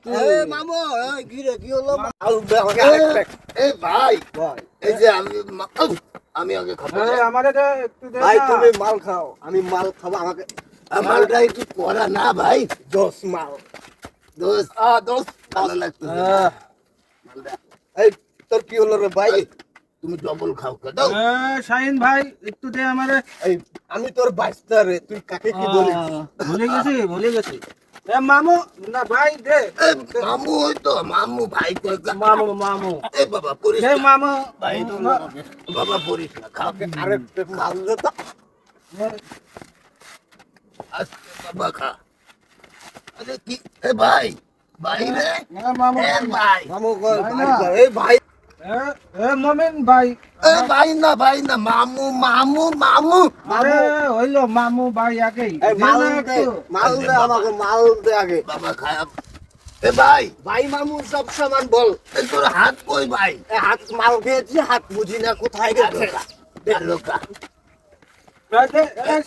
মামু কি রে কি হলো এই ভাই এই যে আমি আগে খাবো আমাদের একটু দে ভাই না। তুমি মাল খাও আমি মাল খাবো আমাকে মালটা একটু করা না ভাই দোষ মাল দোষ দোষ ভালো লাগতেছে মালটা এই তোর কি হলো রে ভাই তুমি ডবল খাও দাও শাহিন ভাই একটু দে আমারে। এই আমি তোর বাইস্তা রে তুই কাকে কি বলিস ভুলে গেছি মামু না ভাই দে মামু ওই তো মামু ভাই কই মামু এ বাবা পরিস দে মামু ভাই তো বাবা পরিস না খাও আরে মাল দে তো আস্তে বাবা খা আরে কি এ ভাই ভাই রে মামু এ ভাই মামু কই এই ভাই মমিন ভাই এ ভাই না মামু মামু মামু আরে হইলো মামু ভাই আগেই মাল দে আমাকে মাল দে আগে বাবা খায় এ ভাই ভাই মামু সব সামান বল তোর হাত কই ভাই হাত মাল খেয়েছি হাত বুঝি না কোথায় গেছে লোকা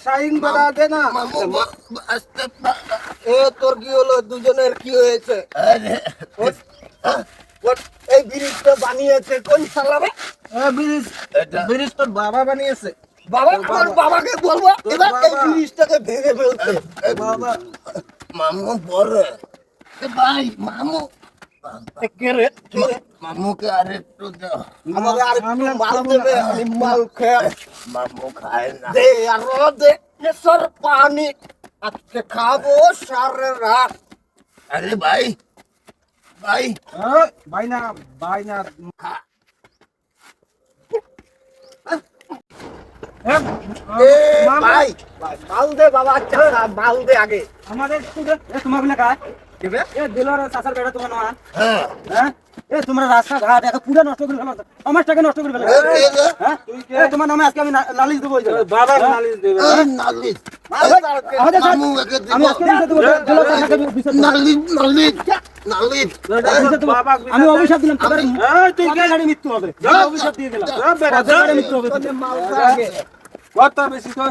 শাহিন বড়া দে না মামু আস্তে এ তোর কি হলো দুজনের কি হয়েছে এই ব্রিজটা বানিয়েছে কোন সালারে ব্রিজ তোর বাবা বানিয়েছে বাবা আমার বাবাকে বলবো এবার এই ব্রিজটাকে ভেঙে ফেলতে বাবা মামু পরে ভাই মামু কে রে মামুকে আরেকটু দাও আমাকে আরেকটু মাল দেবে আমি মাল খাই মামু খায় না দে আর দে সর পানি আজকে খাবো সারা রাত আরে ভাই ভাই ভাই না ভাই মাল দে বাবা আচ্ছা মাল দে আগে আমাদের তোমার বলে কাজ দেবে দিলার চাচার বেটা তোমার না হ্যাঁ হ্যাঁ তোমরা রাস্তা ঘাট এখন পুরো নষ্ট করে ফেলো আমার টাকা নষ্ট করে ফেলো হ্যাঁ তোমার নামে আজকে আমি নালিশ দেবো বাবা নালিশ দেবে নালিশ আমি আমি অভিশাপ দিলাম তুই কে গাড়ি মৃত্যু হবে অভিশাপ দিয়ে দিলাম মৃত্যু হবে কত বেশি তো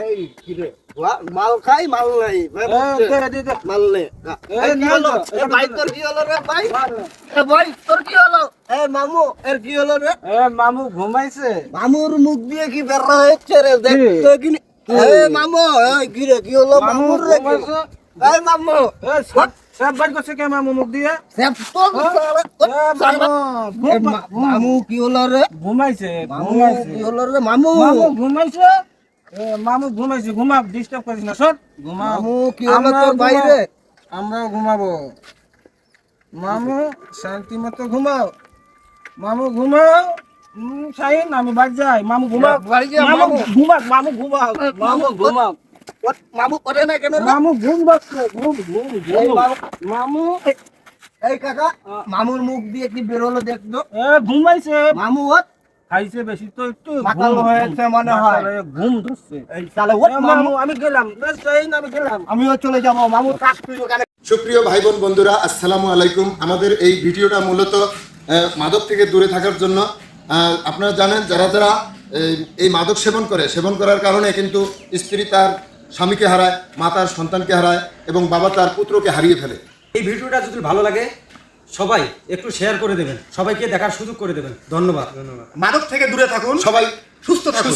এই কি রে মাল খাই মাল নাই মাল নে ভাই তোর কি হলো রে ভাই ভাই তোর কি হলো মামু এর কি হলো রে মামু ঘুমাইছে মামুর মুখ দিয়ে কি বের হচ্ছে রে দেখ তো কি মামু কি রে কি হলো মামুর রে মামু সব বাদ করছে কে মামু মুখ দিয়ে মামু কি হলো রে ঘুমাইছে কি হলো রে মামু ঘুমাইছে মামু ঘুমাইছে ঘুমা ডিস্টার্ব করিস না সর মামু কি হলো তোর বাইরে আমরাও ঘুমাবো মামু শান্তি মতো ঘুমাও মামু ঘুমাও শাহিন আমি বাড়ি যাই মামু ঘুমাও মামু ঘুমাও মামু ঘুমাও মামু করে না কেন মামু ঘুম পাচ্ছে মামু এই কাকা মামুর মুখ দিয়ে কি বেরোলো দেখতো ঘুমাইছে মামু খাইছে বেশি তো একটু মাতাল হয়েছে মনে হয় ঘুম ধরছে এই তাহলে মামু আমি গেলাম আমি গেলাম আমিও চলে যাবো মামুর কাজ তুই ওখানে সুপ্রিয় ভাই বোন বন্ধুরা আসসালামু আলাইকুম। আমাদের এই ভিডিওটা মূলত মাদক থেকে দূরে থাকার জন্য। আপনারা জানেন যারা যারা এই মাদক সেবন করার কারণে কিন্তু স্ত্রী তার স্বামীকে হারায়, মা তার সন্তানকে হারায় এবং বাবা তার পুত্রকে হারিয়ে ফেলে। এই ভিডিওটা যদি ভালো লাগে সবাই একটু শেয়ার করে দেবেন, সবাইকে দেখার সুযোগ করে দেবেন। ধন্যবাদ। মাদক থেকে দূরে থাকুন, সবাই সুস্থ থাকুন।